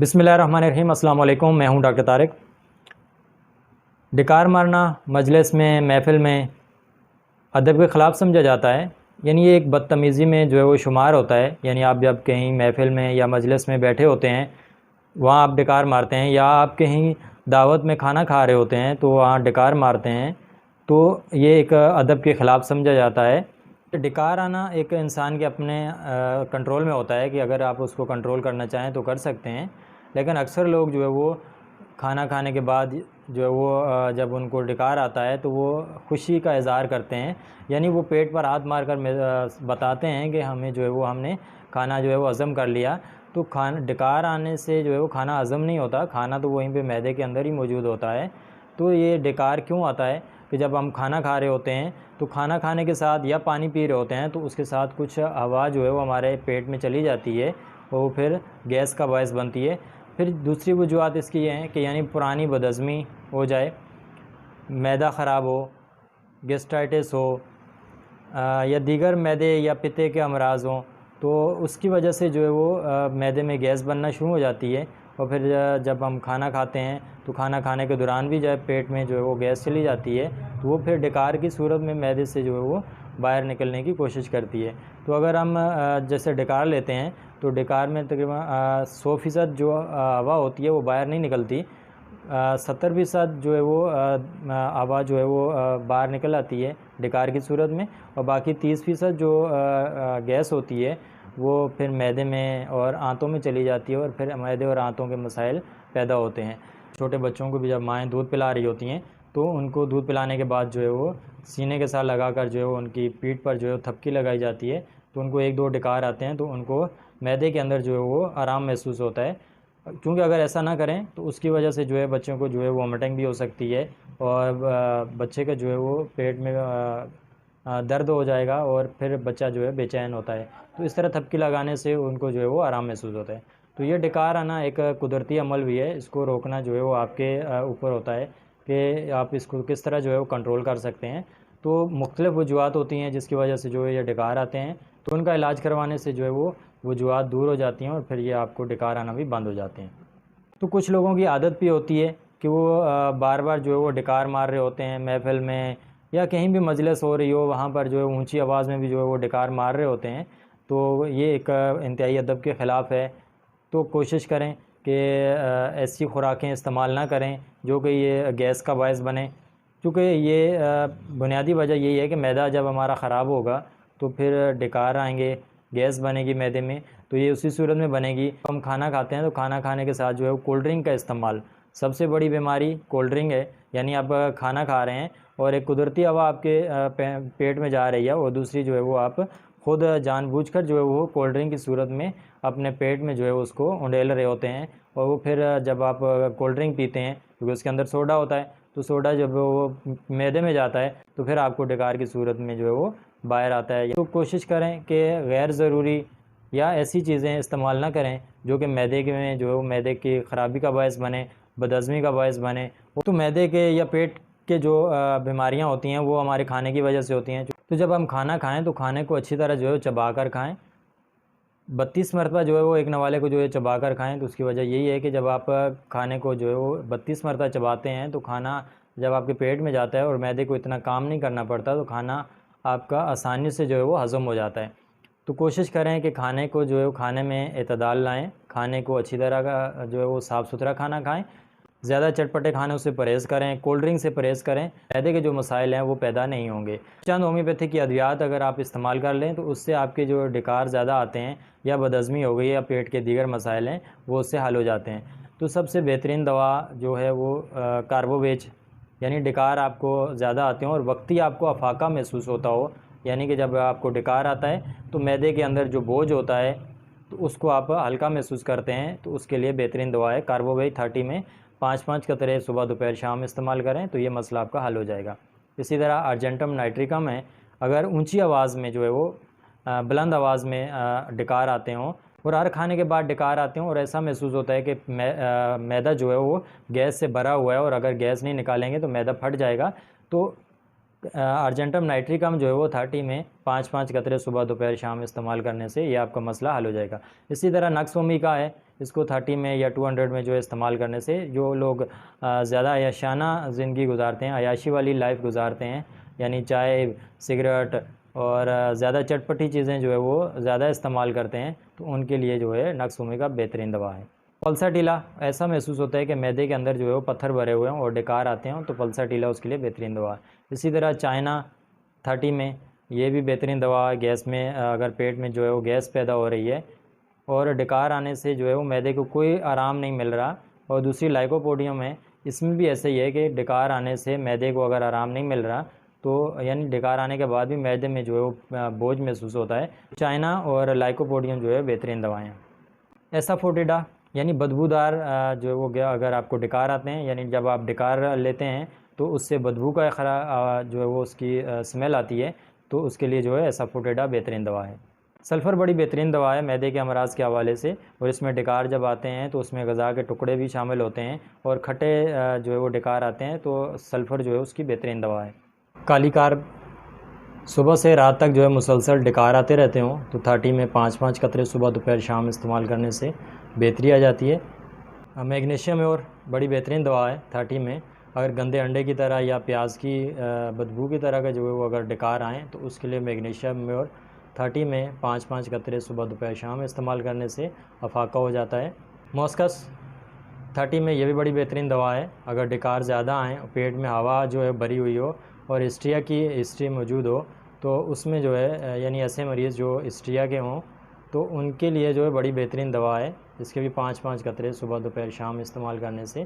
बिस्मिल्लाहिर्रहमानिर्रहीम। अस्सलाम वालेकुम। मैं हूं डॉक्टर तारिक। डिकार मारना मजलिस में, महफ़िल में अदब के ख़िलाफ़ समझा जाता है। यानी ये एक बदतमीज़ी में जो है वो शुमार होता है। यानी आप जब कहीं महफ़िल में या मजलिस में बैठे होते हैं, वहाँ आप डिकार मारते हैं, या आप कहीं दावत में खाना खा रहे होते हैं तो वहाँ डिकार मारते हैं, तो ये एक अदब के ख़िलाफ़ समझा जाता है। डिकार आना एक इंसान के अपने कंट्रोल में होता है कि अगर आप उसको कंट्रोल करना चाहें तो कर सकते हैं। लेकिन अक्सर लोग जो है वो खाना खाने के बाद जो है वो जब उनको डिकार आता है तो वो खुशी का इज़हार करते हैं। यानी वो पेट पर हाथ मार कर बताते हैं कि हमें जो है वो हमने खाना जो है वो हज़म कर लिया। तो डिकार आने से जो है वो खाना हज़म नहीं होता, खाना तो वहीं पे मैदे के अंदर ही मौजूद होता है। तो ये डिकार क्यों आता है कि जब हम खाना खा रहे होते हैं तो खाना खाने के साथ या पानी पी रहे होते हैं तो उसके साथ कुछ हवा जो है वो हमारे पेट में चली जाती है और वो फिर गैस का बायस बनती है। फिर दूसरी वजूहत इसकी ये हैं कि यानी पुरानी बदहज़मी हो जाए, मैदा ख़राब हो, गैस्ट्राइटिस हो, या दीगर मैदे या पित्ते के अमराज़ हों, तो उसकी वजह से जो है वो मैदे में गैस बनना शुरू हो जाती है। और फिर जब हम खाना खाते हैं तो खाना खाने के दौरान भी जब पेट में जो है वो गैस चली जाती है तो वो फिर डिकार की सूरत में मैदे से जो है वो बाहर निकलने की कोशिश करती है। तो अगर हम जैसे डिकार लेते हैं तो डिकार में तकरीबन 100% जो हवा होती है वो बाहर नहीं निकलती, 70% जो है वो हवा जो है वो बाहर निकल आती है डिकार की सूरत में, और बाकी 30% जो गैस होती है वो फिर मैदे में और आंतों में चली जाती है और फिर मैदे और आंतों के मसाइल पैदा होते हैं। छोटे बच्चों को भी जब माएँ दूध पिला रही होती हैं तो उनको दूध पिलाने के बाद जो है वो सीने के साथ लगाकर जो है वो उनकी पीठ पर जो है थपकी लगाई जाती है, तो उनको 1-2 डिकार आते हैं तो उनको मैदे के अंदर जो है वो आराम महसूस होता है। क्योंकि अगर ऐसा ना करें तो उसकी वजह से जो है बच्चों को जो है वोमिटिंग भी हो सकती है और बच्चे का जो है वो पेट में दर्द हो जाएगा और फिर बच्चा जो है बेचैन होता है। तो इस तरह थपकी लगाने से उनको जो है वो आराम महसूस होता है। तो ये डिकार आना एक कुदरती अमल भी है, इसको रोकना जो है वो आपके ऊपर होता है कि आप इसको किस तरह जो है वो कंट्रोल कर सकते हैं। तो मुख्तलिफ़ वजूहत होती हैं जिसकी वजह से जो है ये डिकार आते हैं, तो उनका इलाज करवाने से जो है वो वजूहत दूर हो जाती हैं और फिर ये आपको डिकार आना भी बंद हो जाते हैं। तो कुछ लोगों की आदत भी होती है कि वो बार बार जो है वो डिकार मार रहे होते हैं महफ़िल में, या कहीं भी मजलिस हो रही हो वहाँ पर जो है ऊंची आवाज़ में भी जो है वो डिकार मार रहे होते हैं। तो ये एक इंतहाई अदब के ख़िलाफ़ है। तो कोशिश करें कि ऐसी खुराकें इस्तेमाल ना करें जो कि ये गैस का बायस बने, क्योंकि ये बुनियादी वजह यही है कि मैदा जब हमारा ख़राब होगा तो फिर डिकार आएंगे, गैस बनेगी मैदे में, तो ये उसी सूरत में बनेगी। हम खाना खाते हैं तो खाना खाने के साथ जो है वो कोल्ड ड्रिंक का इस्तेमाल, सबसे बड़ी बीमारी कोल्ड ड्रिंक है। यानी आप खाना खा रहे हैं और एक कुदरती हवा आपके पेट में जा रही है और दूसरी जो है वो आप खुद जानबूझकर जो है वो कोल्ड ड्रिंक की सूरत में अपने पेट में जो है उसको उंडेल रहे होते हैं। और वो फिर जब आप कोल्ड ड्रिंक पीते हैं क्योंकि उसके अंदर सोडा होता है, तो सोडा जब वो मैदे में जाता है तो फिर आपको डिकार की सूरत में जो है वो बाहर आता है। तो कोशिश करें कि गैर ज़रूरी या ऐसी चीज़ें इस्तेमाल ना करें जो कि मैदे के में जो है वो मैदे की ख़राबी का बायस बने, बदहज़मी का बायस बने। वो तो मैदे के या पेट के जो बीमारियां होती हैं वो हमारे खाने की वजह से होती हैं। तो जब हम खाना खाएं तो खाने को अच्छी तरह जो है चबा कर खाएँ, 32 मरतबा जो है वो एक नवाले को जो है चबा कर खाएँ। तो उसकी वजह यही है कि जब आप खाने को जो है वो 32 मरतबा चबाते हैं तो खाना जब आपके पेट में जाता है और मैदे को इतना काम नहीं करना पड़ता, तो खाना आपका आसानी से जो है वो हज़म हो जाता है। तो कोशिश करें कि खाने को जो है वो खाने में एतदाल लाएँ, खाने को अच्छी तरह का जो है वो साफ़ सुथरा खाना खाएँ, ज़्यादा चटपटे खानों से परहेज़ करें, कोल्ड ड्रिंक से परहेज़ करें, मैदे के जो मसाइल हैं वो पैदा नहीं होंगे। चंद होम्योपैथी की अद्वियात अगर आप इस्तेमाल कर लें तो उससे आपके जो डिकार ज़्यादा आते हैं या बदहज़मी हो गई या पेट के दीगर मसाइल हैं वो उससे हल हो जाते हैं। तो सबसे बेहतरीन दवा जो है वो कार्बोवेज, यानी डिकार आपको ज़्यादा आते हैं और वक्ती आपको अफाका महसूस होता हो, यानी कि जब आपको डिकार आता है तो मैदे के अंदर जो बोझ होता है तो उसको आप हल्का महसूस करते हैं, तो उसके लिए बेहतरीन दवा है कार्बोवेज 30 में 5-5 कतरे सुबह दोपहर शाम इस्तेमाल करें तो ये मसला आपका हल हो जाएगा। इसी तरह अर्जेंटम नाइट्रिकम है, अगर ऊंची आवाज़ में जो है वो बुलंद आवाज़ में डिकार आते हों और हर खाने के बाद डिकार आते हों और ऐसा महसूस होता है कि मैदा जो है वो गैस से भरा हुआ है और अगर गैस नहीं निकालेंगे तो मैदा फट जाएगा, तो अर्जेंटम नाइट्रिकम जो है वो 30 में 5-5 कतरे सुबह दोपहर शाम इस्तेमाल करने से ये आपका मसला हल हो जाएगा। इसी तरह नक्स ओमिका है, इसको 30 में या 200 में जो है इस्तेमाल करने से जो लोग ज़्यादा अयाशाना ज़िंदगी गुजारते हैं, अयाशी वाली लाइफ गुजारते हैं, यानी चाय, सिगरेट और ज़्यादा चटपटी चीज़ें जो है वो ज़्यादा इस्तेमाल करते हैं, तो उनके लिए जो है नक्स ओमेगा बेहतरीन दवा है। पल्साटीला, ऐसा महसूस होता है कि मैदे के अंदर जो है वो पत्थर भरे हुए हैं और डकार आते हैं, तो पल्साटीला उसके लिए बेहतरीन दवा है। इसी तरह चाइना 30 में, ये भी बेहतरीन दवा है गैस में, अगर पेट में जो है वो गैस पैदा हो रही है और डकार आने से जो है वो मैदे को कोई आराम नहीं मिल रहा। और दूसरी लाइकोपोडियम है, इसमें भी ऐसे ही है कि डकार आने से मैदे को अगर आराम नहीं मिल रहा तो यानी डकार आने के बाद भी मैदे में जो है वो बोझ महसूस होता है। चाइना और लाइकोपोडियम जो है बेहतरीन दवाएँ हैं। एसाफोटिडा यानी बदबूदार जो है वो अगर आपको डकार आते हैं, यानी जब आप डकार लेते हैं तो उससे बदबू का जो है वो उसकी स्मेल आती है, तो उसके लिए जो है एसाफोटिडा बेहतरीन दवा है। सल्फ़र बड़ी बेहतरीन दवा है मैदे के अमराज के हवाले से, और इसमें डकार जब आते हैं तो उसमें गज़ा के टुकड़े भी शामिल होते हैं और खट्टे जो है वो डकार आते हैं, तो सल्फ़र जो है उसकी बेहतरीन दवा है। काली कार्ब, सुबह से रात तक जो है मुसलसल डकार आते रहते हों तो 30 में 5-5 कतरे सुबह दोपहर शाम इस्तेमाल करने से बेहतरी आ जाती है। मैग्नीशियम और बड़ी बेहतरीन दवा है 30 में, अगर गंदे अंडे की तरह या प्याज की बदबू की तरह का जो है वो अगर डकार आएँ तो उसके लिए मैग्नीशियम और 30 में 5-5 कतरे सुबह दोपहर शाम इस्तेमाल करने से अफाका हो जाता है। मॉस्कस 30 में ये भी बड़ी बेहतरीन दवा है, अगर डकार ज़्यादा आएँ, पेट में हवा जो है भरी हुई हो और हिस्ट्रिया की हिस्ट्री मौजूद हो, तो उसमें जो है यानी ऐसे मरीज़ जो हिस्ट्रिया के हों तो उनके लिए जो है बड़ी बेहतरीन दवा है। इसके भी 5-5 कतरे सुबह दोपहर शाम इस्तेमाल करने से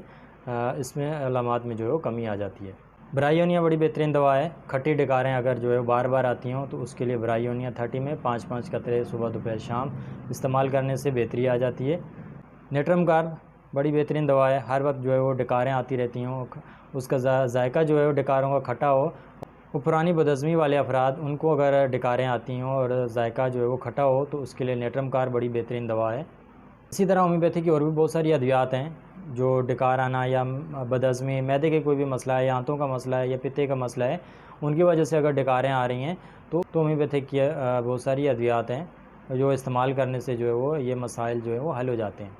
इसमें अलामात में जो है वो कमी आ जाती है। ब्रायोनिया बड़ी बेहतरीन दवा है, खट्टी डकारें अगर जो है बार बार आती हों तो उसके लिए ब्रायोनिया 30 में 5-5 कतरे सुबह दोपहर शाम इस्तेमाल करने से बेहतरी आ जाती है। नेट्रम कार्ब बड़ी बेहतरीन दवा है, हर वक्त जो है वो डकारें आती रहती हों, उसका जायका जो है वो डकारों का खट्टा हो, वो पुरानी बदहज़मी वाले अफराद उनको अगर डकारें आती हों और जायका जो है वो खट्टा हो तो उसके लिए नेट्रम कार्ब बड़ी बेहतरीन दवा है। इसी तरह होम्योपैथी की और भी बहुत सारी अद्वियात हैं जो डकार आना या बदहज़मी, मैदे के कोई भी मसला है या आंतों का मसला है या पित्ते का मसला है, उनकी वजह से अगर डकारें आ रही हैं तो होम्योपैथी की बहुत सारी अद्वियात हैं जो इस्तेमाल करने से जो है वो ये मसाइल जो है वो हल हो जाते हैं।